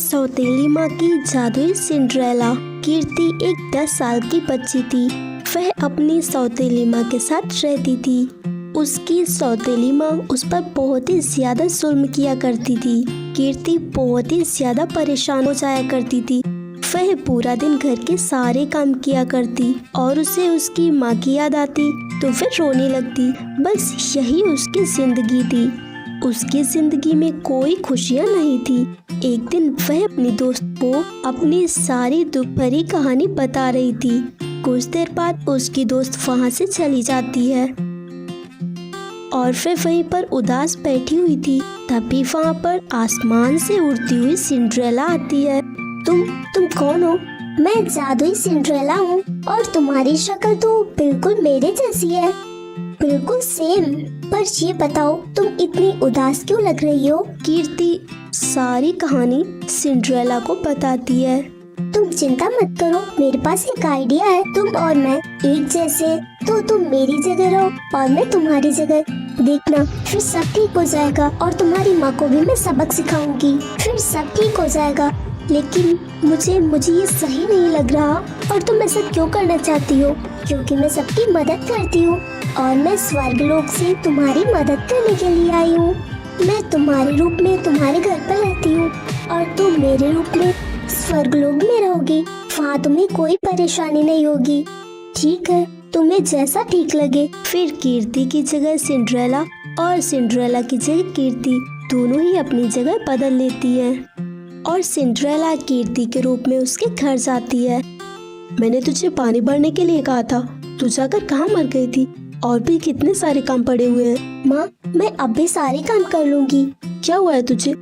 सौतेली माँ की जादुई सिंड्रेला। कीर्ति एक 10 साल की बच्ची थी। वह अपनी सौतेली माँ के साथ रहती थी। उसकी सौतेली माँ उस पर बहुत ही ज्यादा जुल्म किया करती थी। कीर्ति बहुत ही ज्यादा परेशान हो जाया करती थी। वह पूरा दिन घर के सारे काम किया करती और उसे उसकी माँ की याद आती तो वह रोने लगती। बस यही उसकी जिंदगी थी। उसकी जिंदगी में कोई खुशियाँ नहीं थी। एक दिन वह अपनी दोस्त को अपनी सारी दुख भरी कहानी बता रही थी। कुछ देर बाद उसकी दोस्त वहाँ से चली जाती है और वह वहीं पर उदास बैठी हुई थी। तभी वहाँ पर आसमान से उड़ती हुई सिंड्रेला आती है। तुम कौन हो? मैं जादुई सिंड्रेला हूँ और तुम्हारी शक्ल तो बिल्कुल मेरे जैसी है, बिल्कुल सेम। पर ये बताओ तुम इतनी उदास क्यों लग रही हो? कीर्ति सारी कहानी सिंड्रेला को बताती है। तुम चिंता मत करो, मेरे पास एक आइडिया है। तुम और मैं एक जैसे, तो तुम मेरी जगह रहो और मैं तुम्हारी जगह। देखना फिर सब ठीक हो जाएगा और तुम्हारी माँ को भी मैं सबक सिखाऊंगी, फिर सब ठीक हो जाएगा। लेकिन मुझे ये सही नहीं लग रहा। और तुम ऐसा क्यों करना चाहती हो? क्योंकि मैं सबकी मदद करती हूँ और मैं स्वर्गलोक से तुम्हारी मदद करने के लिए आई हूँ। मैं तुम्हारे रूप में तुम्हारे घर पर रहती हूँ और तुम मेरे रूप में स्वर्गलोक में रहोगी। वहाँ तुम्हें कोई परेशानी नहीं होगी। ठीक है, तुम्हें जैसा ठीक लगे। फिर कीर्ति की जगह सिंड्रेला और सिंड्रेला की जगह कीर्ति दोनों ही अपनी जगह बदल लेती है और सिंड्रेला कीर्ति के रूप में उसके घर जाती है। मैंने तुझे पानी भरने के लिए कहा था, तू जाकर कहाँ मर गई थी? और भी कितने सारे काम पड़े हुए हैं। माँ, मैं अब भी सारे काम कर लूंगी। क्या हुआ है तुझे?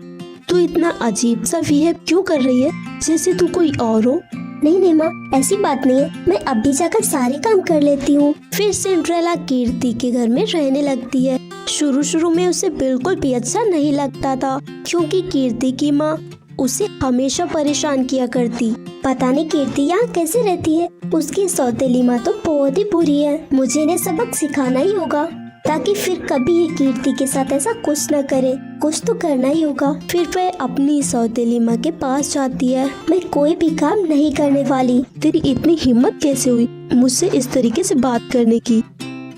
तू इतना अजीब सा बिहेव क्यों कर रही है, जैसे तू कोई और हो? नहीं माँ, ऐसी बात नहीं है। मैं अब भी जाकर सारे काम कर लेती हूँ। फिर सिंड्रेला कीर्ति के घर में रहने लगती है। शुरू में उसे बिल्कुल भी अच्छा नहीं लगता था, क्योंकि कीर्ति की माँ उसे हमेशा परेशान किया करती। पता नहीं कीर्ति यहाँ कैसे रहती है। उसकी सौतेली माँ तो बहुत ही बुरी है। मुझे इन्हें सबक सिखाना ही होगा ताकि फिर कभी ये कीर्ति के साथ ऐसा कुछ न करे। कुछ तो करना ही होगा। फिर वह अपनी सौतेली माँ के पास जाती है। मैं कोई भी काम नहीं करने वाली। तेरी इतनी हिम्मत कैसे हुई मुझसे इस तरीके से बात करने की?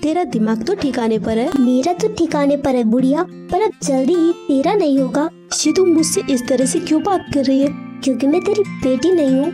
तेरा दिमाग तो ठिकाने पर है। मेरा तो ठिकाने पर है बुढ़िया, पर अब जल्दी ही तेरा नहीं होगा। ये तू मुझसे इस तरह से क्यों बात कर रही है? क्योंकि मैं तेरी बेटी नहीं हूँ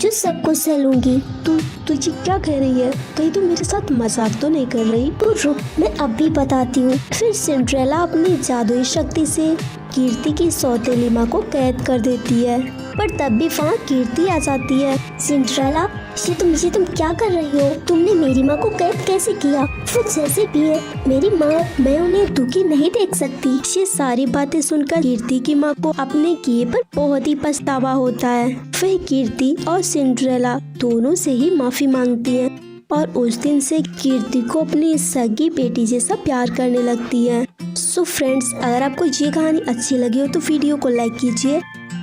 जो सब कुछ सह लूंगी। तू ये क्या कह रही है? कहीं तू मेरे साथ मजाक तो नहीं कर रही? तू रुक, मैं अब भी बताती हूँ। फिर सिंड्रेला अपनी जादुई शक्ति से कीर्ति की सौतेली माँ को कैद कर देती है, पर तब भी वहाँ कीर्ति आ जाती है। सिंड्रेला, ये तुम क्या कर रही हो? तुमने मेरी माँ को कैद कैसे किया? वो जैसे भी है मेरी माँ, मैं उन्हें दुखी नहीं देख सकती। ये सारी बातें सुनकर कीर्ति की माँ को अपने किए पर बहुत ही पछतावा होता है। वह कीर्ति और सिंड्रेला दोनों से ही माफी मांगती है और उस दिन से कीर्ति को अपनी सगी बेटी जैसा प्यार करने लगती है। सो फ्रेंड्स, अगर आपको ये कहानी अच्छी लगी हो तो वीडियो को लाइक कीजिए,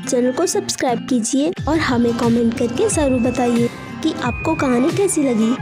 चैनल को सब्सक्राइब कीजिए और हमें कमेंट करके जरूर बताइए कि आपको कहानी कैसी लगी।